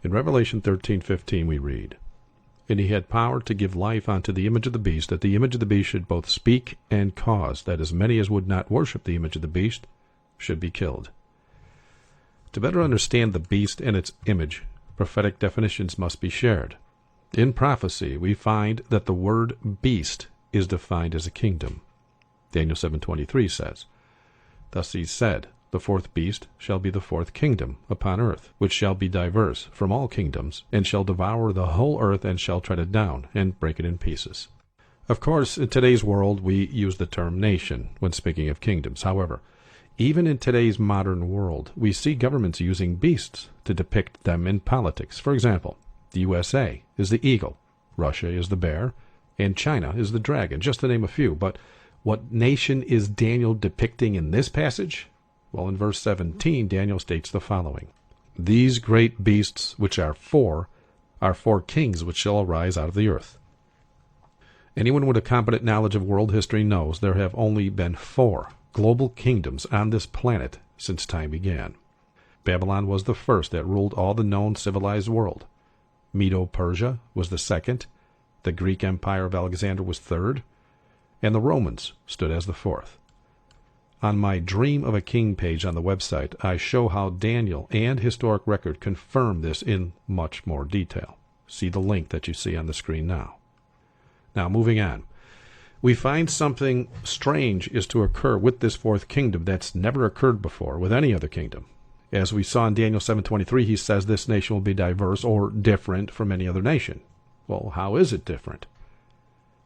In Revelation 13:15 we read, "And he had power to give life unto the image of the beast, that the image of the beast should both speak and cause, that as many as would not worship the image of the beast should be killed." To better understand the beast and its image, prophetic definitions must be shared. In prophecy, we find that the word beast is defined as a kingdom. Daniel 7:23 says, "Thus he said, the fourth beast shall be the fourth kingdom upon earth, which shall be diverse from all kingdoms, and shall devour the whole earth, and shall tread it down, and break it in pieces." Of course, in today's world, we use the term nation when speaking of kingdoms. However, even in today's modern world, we see governments using beasts to depict them in politics. For example, the USA is the eagle, Russia is the bear, and China is the dragon, just to name a few. But what nation is Daniel depicting in this passage? Well, in verse 17, Daniel states the following: "These great beasts, which are four kings which shall arise out of the earth." Anyone with a competent knowledge of world history knows there have only been 4 global kingdoms on this planet since time began. Babylon was the first that ruled all the known civilized world. Medo-Persia was the second, the Greek Empire of Alexander was third, and the Romans stood as the fourth. On my Dream of a King page on the website, I show how Daniel and historic record confirm this in much more detail. See the link that you see on the screen now. Now, moving on. We find something strange is to occur with this fourth kingdom that's never occurred before with any other kingdom. As we saw in Daniel 7:23, he says this nation will be diverse or different from any other nation. Well, how is it different?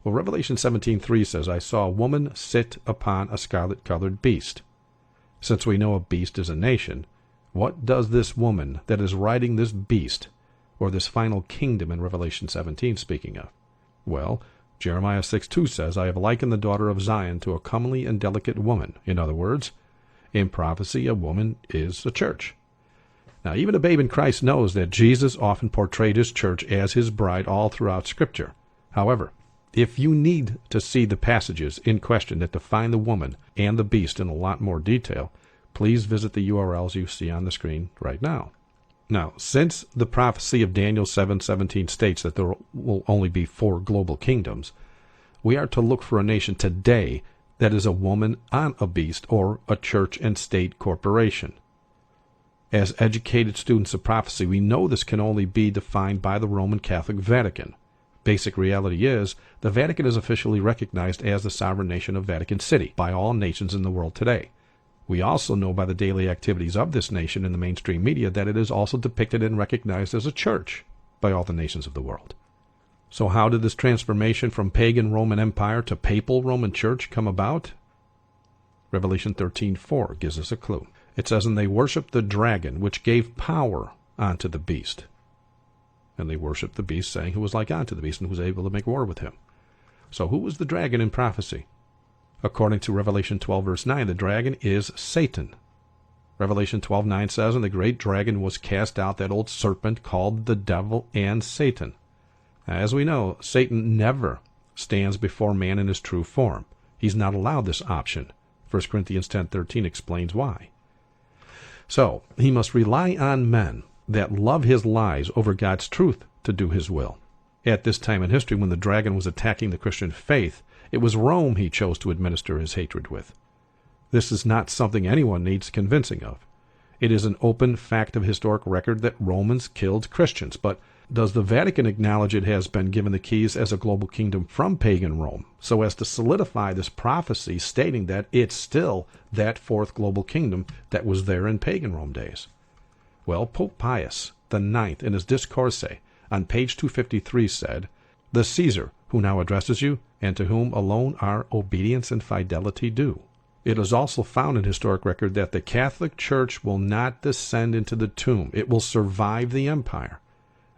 Well, Revelation 17:3 says, "I saw a woman sit upon a scarlet-colored beast." Since we know a beast is a nation, what does this woman that is riding this beast, or this final kingdom in Revelation 17 speaking of? Well, Jeremiah 6:2 says, "I have likened the daughter of Zion to a comely and delicate woman." In other words, in prophecy, a woman is a church. Now, even a babe in Christ knows that Jesus often portrayed his church as his bride all throughout Scripture. However, if you need to see the passages in question that define the woman and the beast in a lot more detail, please visit the URLs you see on the screen right now. Now, since the prophecy of Daniel 7:17 states that there will only be 4 global kingdoms, we are to look for a nation today that is a woman on a beast or a church and state corporation. As educated students of prophecy, we know this can only be defined by the Roman Catholic Vatican. Basic reality is, the Vatican is officially recognized as the sovereign nation of Vatican City by all nations in the world today. We also know by the daily activities of this nation in the mainstream media that it is also depicted and recognized as a church by all the nations of the world. So how did this transformation from pagan Roman Empire to papal Roman Church come about? Revelation 13:4 gives us a clue. It says, "And they worshipped the dragon, which gave power unto the beast." And they worshipped the beast, saying, "Who was like unto the beast, and who was able to make war with him?" So who was the dragon in prophecy? According to Revelation 12, verse 9, the dragon is Satan. Revelation 12:9 says, "And the great dragon was cast out, that old serpent called the devil and Satan." As we know, Satan never stands before man in his true form. He's not allowed this option. 1 Corinthians 10:13 explains why. So, he must rely on men that love his lies over God's truth to do his will. At this time in history, when the dragon was attacking the Christian faith, it was Rome he chose to administer his hatred with. This is not something anyone needs convincing of. It is an open fact of historic record that Romans killed Christians, but does the Vatican acknowledge it has been given the keys as a global kingdom from pagan Rome, so as to solidify this prophecy stating that it's still that 4th global kingdom that was there in pagan Rome days? Well, Pope Pius IX, in his Discourse on page 253 said, "The Caesar, who now addresses you, and to whom alone are obedience and fidelity due." It is also found in historic record that the Catholic Church will not descend into the tomb. It will survive the empire.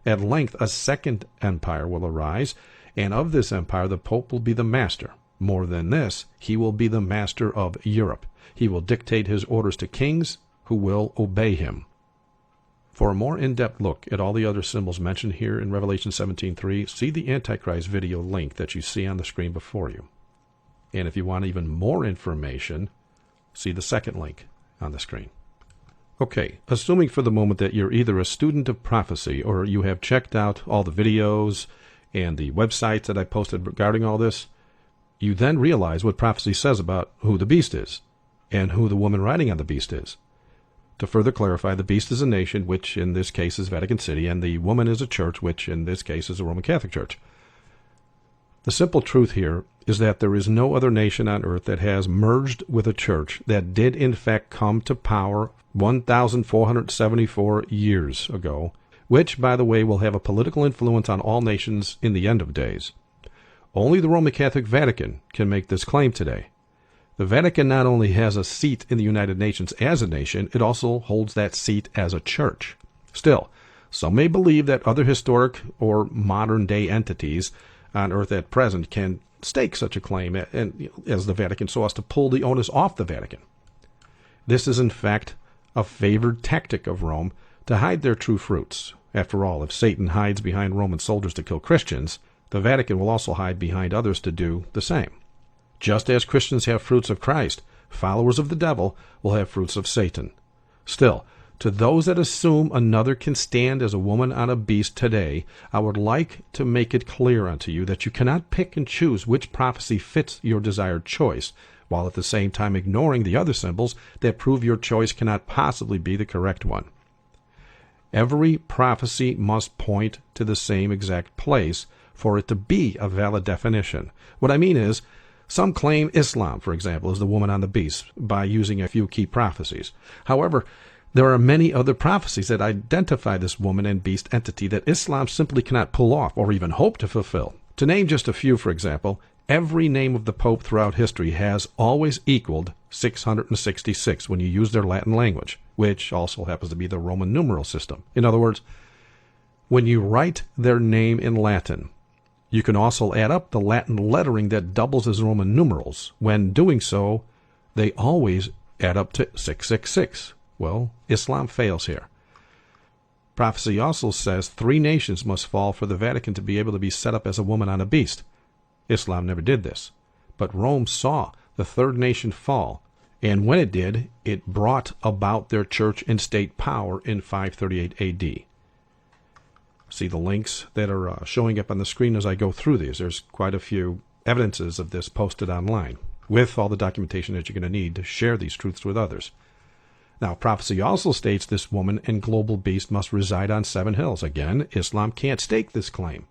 At length, a second empire will arise, and of this empire the Pope will be the master. More than this, he will be the master of Europe. He will dictate his orders to kings who will obey him. For a more in-depth look at all the other symbols mentioned here in Revelation 17:3, see the Antichrist video link that you see on the screen before you. And if you want even more information, see the second link on the screen. Okay, assuming for the moment that you're either a student of prophecy or you have checked out all the videos and the websites that I posted regarding all this, you then realize what prophecy says about who the beast is and who the woman riding on the beast is. To further clarify, the beast is a nation, which in this case is Vatican City, and the woman is a church, which in this case is the Roman Catholic Church. The simple truth here is that there is no other nation on earth that has merged with a church that did in fact come to power 1,474 years ago, which, by the way, will have a political influence on all nations in the end of days. Only the Roman Catholic Vatican can make this claim today. The Vatican not only has a seat in the United Nations as a nation, it also holds that seat as a church. Still, some may believe that other historic or modern-day entities on earth at present can stake such a claim as the Vatican so as to pull the onus off the Vatican. This is, in fact, a favored tactic of Rome to hide their true fruits. After all, if Satan hides behind Roman soldiers to kill Christians, the Vatican will also hide behind others to do the same. Just as Christians have fruits of Christ, followers of the devil will have fruits of Satan. Still, to those that assume another can stand as a woman on a beast today, I would like to make it clear unto you that you cannot pick and choose which prophecy fits your desired choice, while at the same time ignoring the other symbols that prove your choice cannot possibly be the correct one. Every prophecy must point to the same exact place for it to be a valid definition. What I mean is, some claim Islam, for example, is the woman on the beast by using a few key prophecies. However, there are many other prophecies that identify this woman and beast entity that Islam simply cannot pull off or even hope to fulfill. To name just a few, for example, every name of the Pope throughout history has always equaled 666 when you use their Latin language, which also happens to be the Roman numeral system. In other words, when you write their name in Latin, you can also add up the Latin lettering that doubles as Roman numerals. When doing so, they always add up to 666. Well, Islam fails here. Prophecy also says 3 nations must fall for the Vatican to be able to be set up as a woman on a beast. Islam never did this, but Rome saw the 3rd nation fall, and when it did, it brought about their church and state power in 538 AD. See the links that are showing up on the screen as I go through these. There's quite a few evidences of this posted online, with all the documentation that you're going to need to share these truths with others. Now, prophecy also states this woman and global beast must reside on 7 hills. Again, Islam can't stake this claim.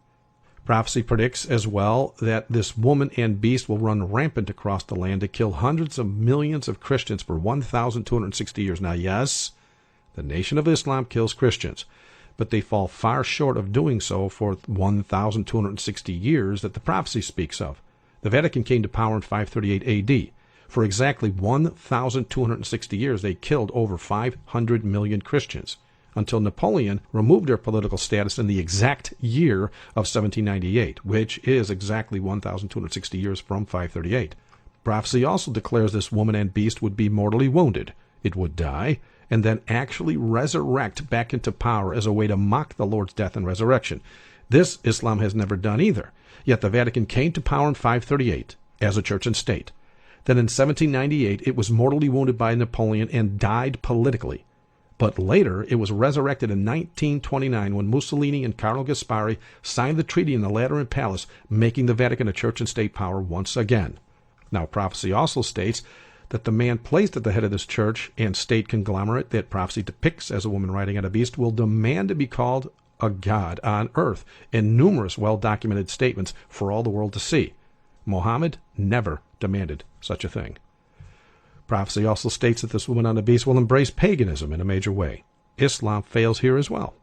Prophecy predicts as well that this woman and beast will run rampant across the land to kill hundreds of millions of Christians for 1,260 years. Now, yes, the Nation of Islam kills Christians, but they fall far short of doing so for 1,260 years that the prophecy speaks of. The Vatican came to power in 538 AD. For exactly 1,260 years, they killed over 500 million Christians, until Napoleon removed their political status in the exact year of 1798, which is exactly 1,260 years from 538. Prophecy also declares this woman and beast would be mortally wounded. It would die, and then actually resurrect back into power as a way to mock the Lord's death and resurrection. This Islam has never done either. Yet the Vatican came to power in 538 as a church and state. Then in 1798 it was mortally wounded by Napoleon and died politically. But later it was resurrected in 1929 when Mussolini and Carlo Gaspari signed the treaty in the Lateran Palace, making the Vatican a church and state power once again. Now prophecy also states that the man placed at the head of this church and state conglomerate that prophecy depicts as a woman riding on a beast will demand to be called a god on earth in numerous well-documented statements for all the world to see. Muhammad never demanded such a thing. Prophecy also states that this woman on the beast will embrace paganism in a major way. Islam fails here as well.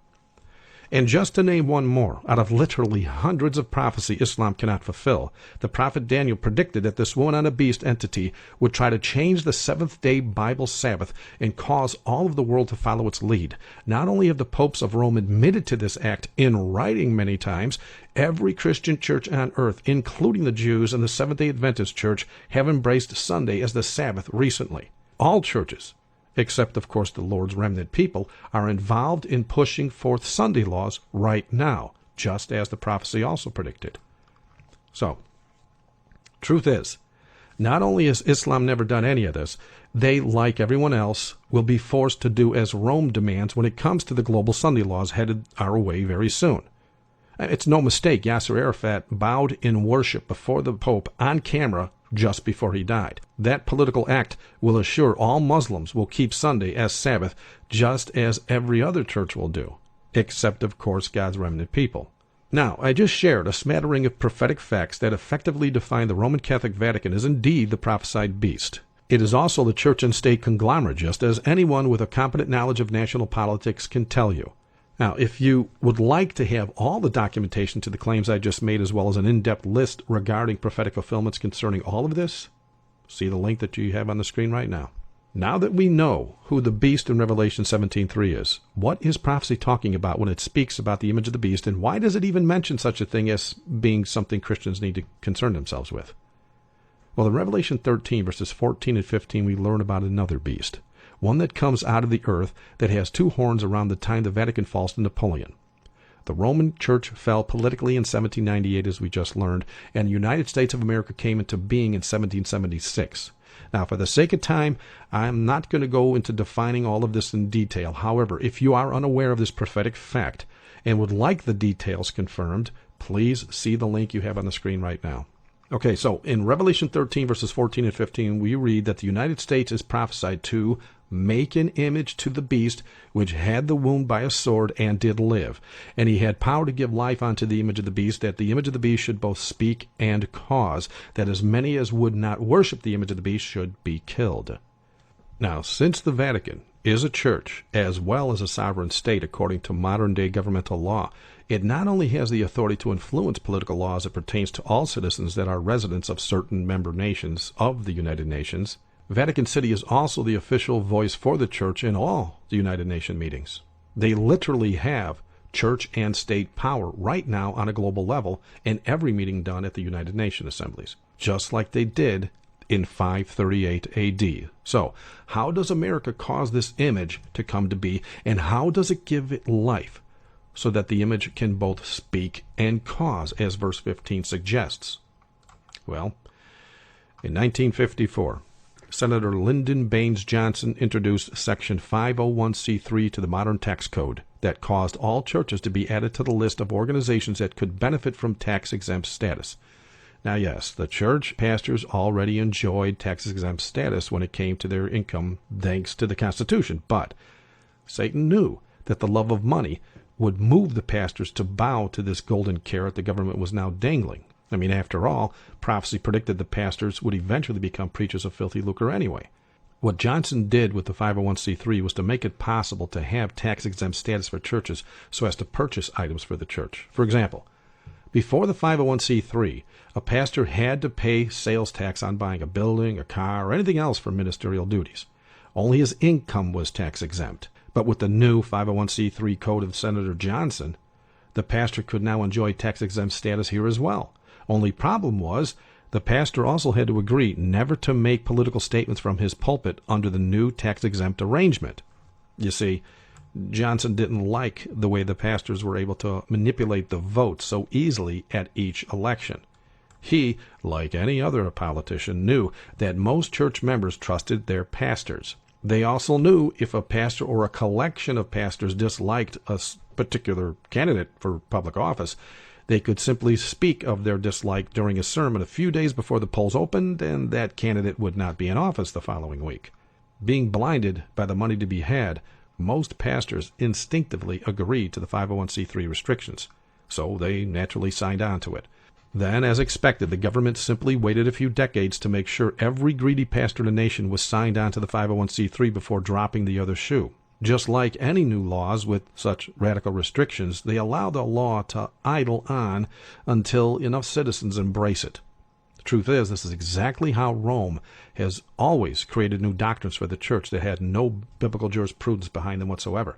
And just to name one more, out of literally hundreds of prophecy Islam cannot fulfill, the prophet Daniel predicted that this woman on a beast entity would try to change the seventh-day Bible Sabbath and cause all of the world to follow its lead. Not only have the popes of Rome admitted to this act in writing many times, every Christian church on earth, including the Jews and the Seventh-day Adventist Church, have embraced Sunday as the Sabbath recently. All churches, except, of course, the Lord's remnant people, are involved in pushing forth Sunday laws right now, just as the prophecy also predicted. So, truth is, Not only has Islam never done any of this, they, like everyone else, will be forced to do as Rome demands when it comes to the global Sunday laws headed our way very soon. It's no mistake Yasser Arafat bowed in worship before the Pope on camera just before he died. That political act will assure all Muslims will keep Sunday as Sabbath just as every other church will do, except, of course, God's remnant people. Now, I just shared a smattering of prophetic facts that effectively define the Roman Catholic Vatican as indeed the prophesied beast. It is also the church and state conglomerate, just as anyone with a competent knowledge of national politics can tell you. Now, if you would like to have all the documentation to the claims I just made, as well as an in-depth list regarding prophetic fulfillments concerning all of this, see the link that you have on the screen right now. Now that we know who the beast in Revelation 17:3 is, what is prophecy talking about when it speaks about the image of the beast, and why does it even mention such a thing as being something Christians need to concern themselves with? Well, in Revelation 13, verses 14 and 15, we learn about another beast, one that comes out of the earth that has two horns around the time the Vatican falls to Napoleon. The Roman Church fell politically in 1798, as we just learned, and the United States of America came into being in 1776. Now, for the sake of time, I'm not going to go into defining all of this in detail. However, if you are unaware of this prophetic fact and would like the details confirmed, please see the link you have on the screen right now. Okay, so in Revelation 13, verses 14 and 15, we read that the United States is prophesied to make an image to the beast which had the wound by a sword and did live. And he had power to give life unto the image of the beast, that the image of the beast should both speak and cause, that as many as would not worship the image of the beast should be killed. Now, since the Vatican is a church as well as a sovereign state according to modern-day governmental law, it not only has the authority to influence political law as it pertains to all citizens that are residents of certain member nations of the United Nations, Vatican City is also the official voice for the church in all the United Nations meetings. They literally have church and state power right now on a global level in every meeting done at the United Nations assemblies, just like they did in 538 AD. So, how does America cause this image to come to be, and how does it give it life so that the image can both speak and cause, as verse 15 suggests? Well, in 1954, Senator Lyndon Baines Johnson introduced Section 501c3 to the modern tax code that caused all churches to be added to the list of organizations that could benefit from tax-exempt status. Now, yes, the church pastors already enjoyed tax-exempt status when it came to their income thanks to the Constitution, but Satan knew that the love of money would move the pastors to bow to this golden carrot the government was now dangling. I mean, after all, prophecy predicted the pastors would eventually become preachers of filthy lucre anyway. What Johnson did with the 501c3 was to make it possible to have tax-exempt status for churches so as to purchase items for the church. For example, before the 501c3, a pastor had to pay sales tax on buying a building, a car, or anything else for ministerial duties. Only his income was tax-exempt. But with the new 501c3 code of Senator Johnson, the pastor could now enjoy tax-exempt status here as well. Only problem was, the pastor also had to agree never to make political statements from his pulpit under the new tax-exempt arrangement. You see, Johnson didn't like the way the pastors were able to manipulate the vote so easily at each election. He, like any other politician, knew that most church members trusted their pastors. They also knew if a pastor or a collection of pastors disliked a particular candidate for public office, they could simply speak of their dislike during a sermon a few days before the polls opened, and that candidate would not be in office the following week. Being blinded by the money to be had, most pastors instinctively agreed to the 501c3 restrictions, so they naturally signed on to it. Then, as expected, the government simply waited a few decades to make sure every greedy pastor in the nation was signed on to the 501c3 before dropping the other shoe. Just like any new laws with such radical restrictions, they allow the law to idle on until enough citizens embrace it. The truth is, this is exactly how Rome has always created new doctrines for the church that had no biblical jurisprudence behind them whatsoever.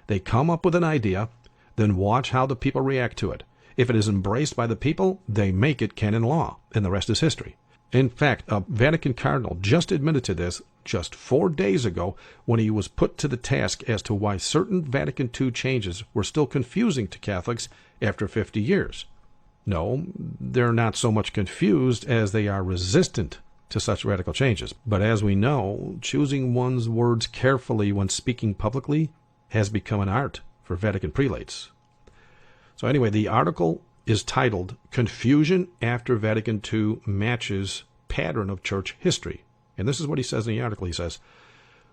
They come up with an idea, then watch how the people react to it. If it is embraced by the people, they make it canon law, and the rest is history. In fact, a Vatican cardinal just admitted to this just 4 days ago when he was put to the task as to why certain Vatican II changes were still confusing to Catholics after 50 years. No, they're not so much confused as they are resistant to such radical changes. But as we know, choosing one's words carefully when speaking publicly has become an art for Vatican prelates. So anyway, the article is titled Confusion After Vatican II Matches Pattern of Church History. And this is what he says in the article. He says,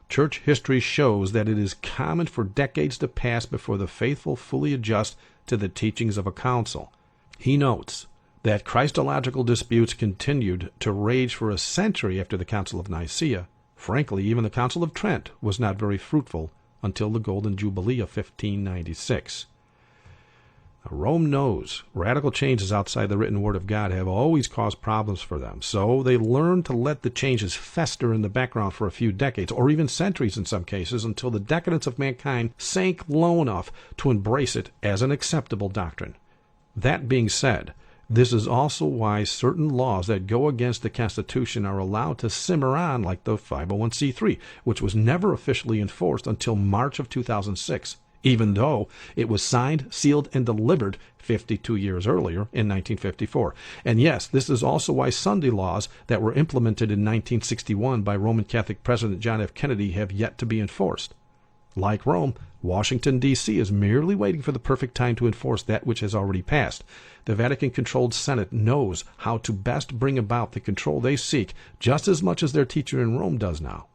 Church history shows that it is common for decades to pass before the faithful fully adjust to the teachings of a council. He notes that Christological disputes continued to rage for a century after the Council of Nicaea. Frankly, even the Council of Trent was not very fruitful until the Golden Jubilee of 1596. Now, Rome knows radical changes outside the written word of God have always caused problems for them, so they learned to let the changes fester in the background for a few decades, or even centuries in some cases, until the decadence of mankind sank low enough to embrace it as an acceptable doctrine. That being said, this is also why certain laws that go against the Constitution are allowed to simmer on, like the 501c3, which was never officially enforced until March of 2006, even though it was signed, sealed, and delivered 52 years earlier in 1954. And yes, this is also why Sunday laws that were implemented in 1961 by Roman Catholic President John F. Kennedy have yet to be enforced. Like Rome, Washington, D.C. is merely waiting for the perfect time to enforce that which has already passed. The Vatican-controlled Senate knows how to best bring about the control they seek just as much as their teacher in Rome does now.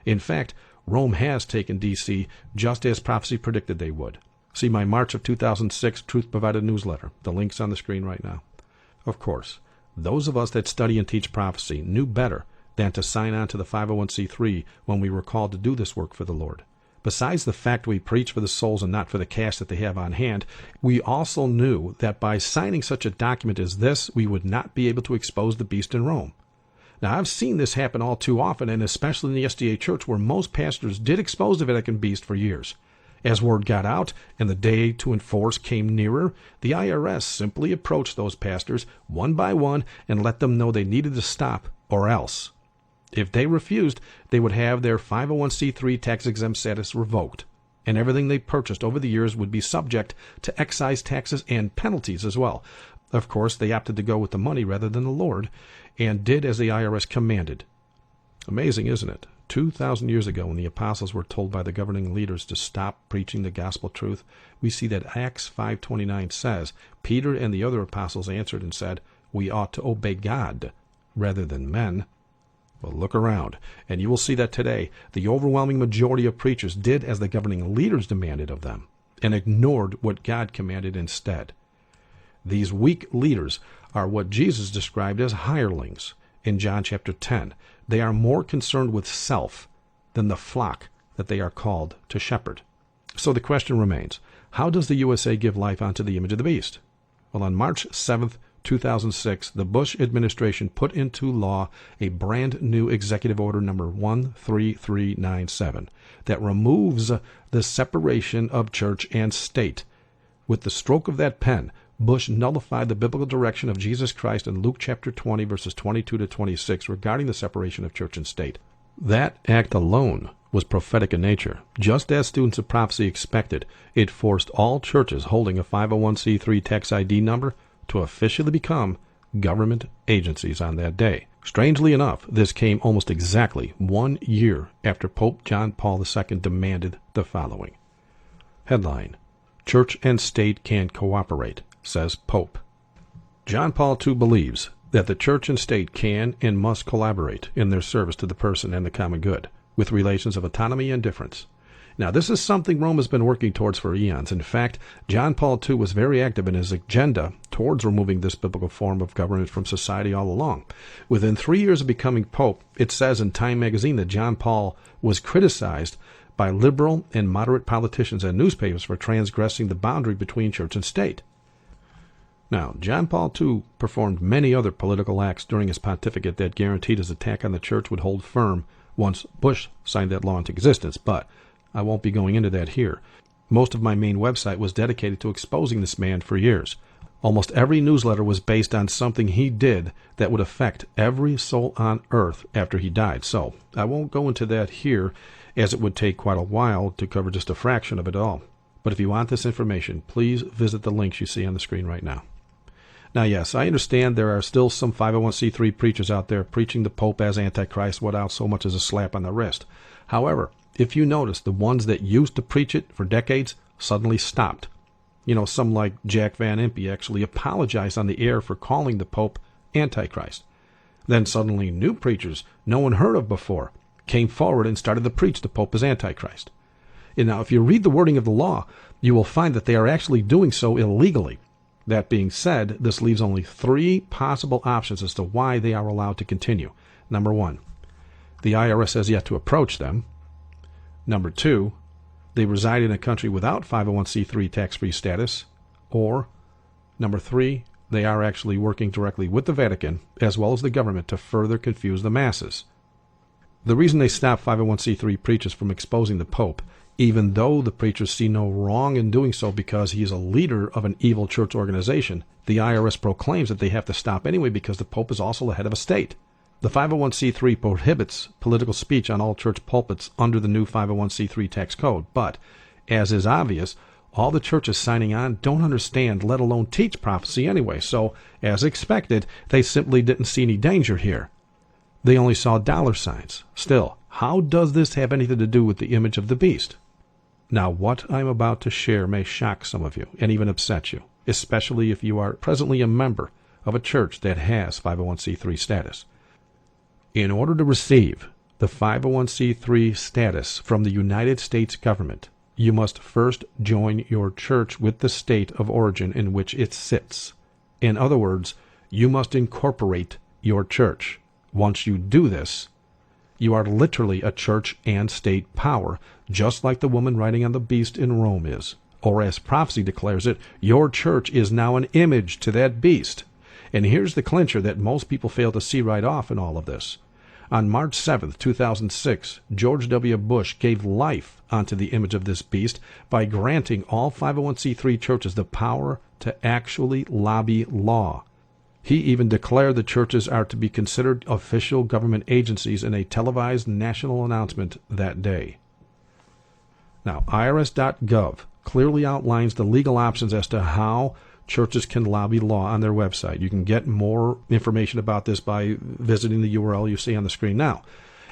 In fact, Rome has taken D.C. just as prophecy predicted they would. See my March of 2006 Truth Provided newsletter. The link's on the screen right now. Of course, those of us that study and teach prophecy knew better than to sign on to the 501c3 when we were called to do this work for the Lord. Besides the fact we preach for the souls and not for the cash that they have on hand, we also knew that by signing such a document as this, we would not be able to expose the beast in Rome. Now, I've seen this happen all too often, and especially in the SDA Church, where most pastors did expose the Vatican beast for years. As word got out and the day to enforce came nearer, the IRS simply approached those pastors one by one and let them know they needed to stop, or else. If they refused, they would have their 501c3 tax-exempt status revoked, and everything they purchased over the years would be subject to excise taxes and penalties as well. Of course, they opted to go with the money rather than the Lord, and did as the IRS commanded. Amazing, isn't it? 2,000 years ago, when the apostles were told by the governing leaders to stop preaching the gospel truth, we see that Acts 5:29 says, Peter and the other apostles answered and said, we ought to obey God rather than men. Well, look around, and you will see that today the overwhelming majority of preachers did as the governing leaders demanded of them, and ignored what God commanded instead. These weak leaders are what Jesus described as hirelings in John chapter 10. They are more concerned with self than the flock that they are called to shepherd. So the question remains, how does the USA give life unto the image of the beast? Well, on March 7th, 2006, the Bush administration put into law a brand new executive order number 13397 that removes the separation of church and state. With the stroke of that pen, Bush nullified the biblical direction of Jesus Christ in Luke chapter 20, verses 22 to 26 regarding the separation of church and state. That act alone was prophetic in nature. Just as students of prophecy expected, it forced all churches holding a 501c3 tax ID number to officially become government agencies on that day. Strangely enough, this came almost exactly 1 year after Pope John Paul II demanded the following. Headline, Church and State can cooperate, says Pope. John Paul II believes that the church and state can and must collaborate in their service to the person and the common good, with relations of autonomy and difference. Now, this is something Rome has been working towards for eons. In fact, John Paul II was very active in his agenda towards removing this biblical form of government from society all along. Within 3 years of becoming pope, it says in Time magazine that John Paul was criticized by liberal and moderate politicians and newspapers for transgressing the boundary between church and state. Now, John Paul II performed many other political acts during his pontificate that guaranteed his attack on the church would hold firm once Bush signed that law into existence, but I won't be going into that here. Most of my main website was dedicated to exposing this man for years. Almost every newsletter was based on something he did that would affect every soul on earth after he died. So I won't go into that here, as it would take quite a while to cover just a fraction of it all. But if you want this information, please visit the links you see on the screen right now. Now, yes, I understand there are still some 501c3 preachers out there preaching the Pope as Antichrist without so much as a slap on the wrist. However, if you notice, the ones that used to preach it for decades suddenly stopped. Some like Jack Van Impe actually apologized on the air for calling the Pope Antichrist. Then suddenly new preachers no one heard of before came forward and started to preach the Pope as Antichrist. And now, if you read the wording of the law, you will find that they are actually doing so illegally. That being said, this leaves only 3 possible options as to why they are allowed to continue. Number 1, the IRS has yet to approach them. Number 2, they reside in a country without 501c3 tax-free status. Or, number 3, they are actually working directly with the Vatican as well as the government to further confuse the masses. The reason they stop 501c3 preachers from exposing the Pope, even though the preachers see no wrong in doing so because he is a leader of an evil church organization, the IRS proclaims that they have to stop anyway because the Pope is also the head of a state. The 501c3 prohibits political speech on all church pulpits under the new 501c3 tax code, but, as is obvious, all the churches signing on don't understand, let alone teach prophecy anyway, so, as expected, they simply didn't see any danger here. They only saw dollar signs. Still, how does this have anything to do with the image of the beast? Now, what I'm about to share may shock some of you and even upset you, especially if you are presently a member of a church that has 501c3 status. In order to receive the 501c3 status from the United States government, you must first join your church with the state of origin in which it sits. In other words, you must incorporate your church. Once you do this, you are literally a church and state power, just like the woman riding on the beast in Rome is. Or as prophecy declares it, your church is now an image to that beast. And here's the clincher that most people fail to see right off in all of this. On March 7, 2006, George W. Bush gave life onto the image of this beast by granting all 501c3 churches the power to actually lobby law. He even declared the churches are to be considered official government agencies in a televised national announcement that day. Now, IRS.gov clearly outlines the legal options as to how churches can lobby law on their website. You can get more information about this by visiting the URL you see on the screen now.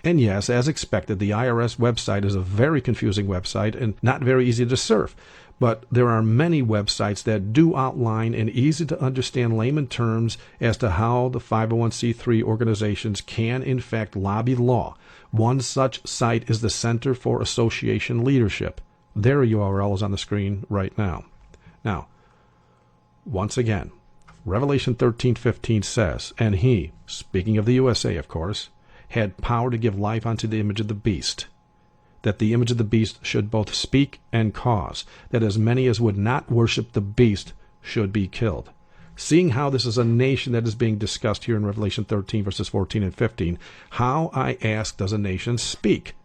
And yes, as expected, the IRS website is a very confusing website and not very easy to surf. But there are many websites that do outline in easy-to-understand layman terms as to how the 501c3 organizations can, in fact, lobby law. One such site is the Center for Association Leadership. Their URL is on the screen right now. Now, once again, Revelation 13:15 says, "And he," speaking of the USA, of course, "had power to give life unto the image of the beast, that the image of the beast should both speak and cause, that as many as would not worship the beast should be killed." Seeing how this is a nation that is being discussed here in Revelation 13, verses 14 and 15, how, I ask, does a nation speak?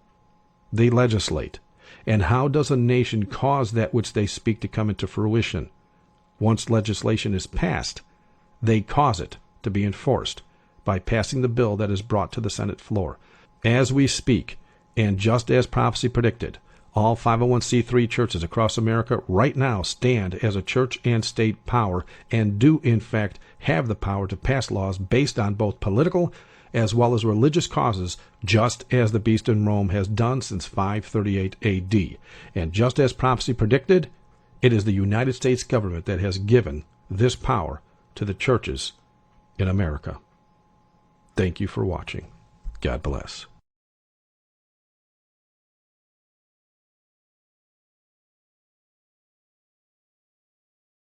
They legislate. And how does a nation cause that which they speak to come into fruition? Once legislation is passed, they cause it to be enforced by passing the bill that is brought to the Senate floor. As we speak, and just as prophecy predicted, all 501c3 churches across America right now stand as a church and state power and do, in fact, have the power to pass laws based on both political as well as religious causes, just as the beast in Rome has done since 538 AD. And just as prophecy predicted, it is the United States government that has given this power to the churches in America. Thank you for watching. God bless.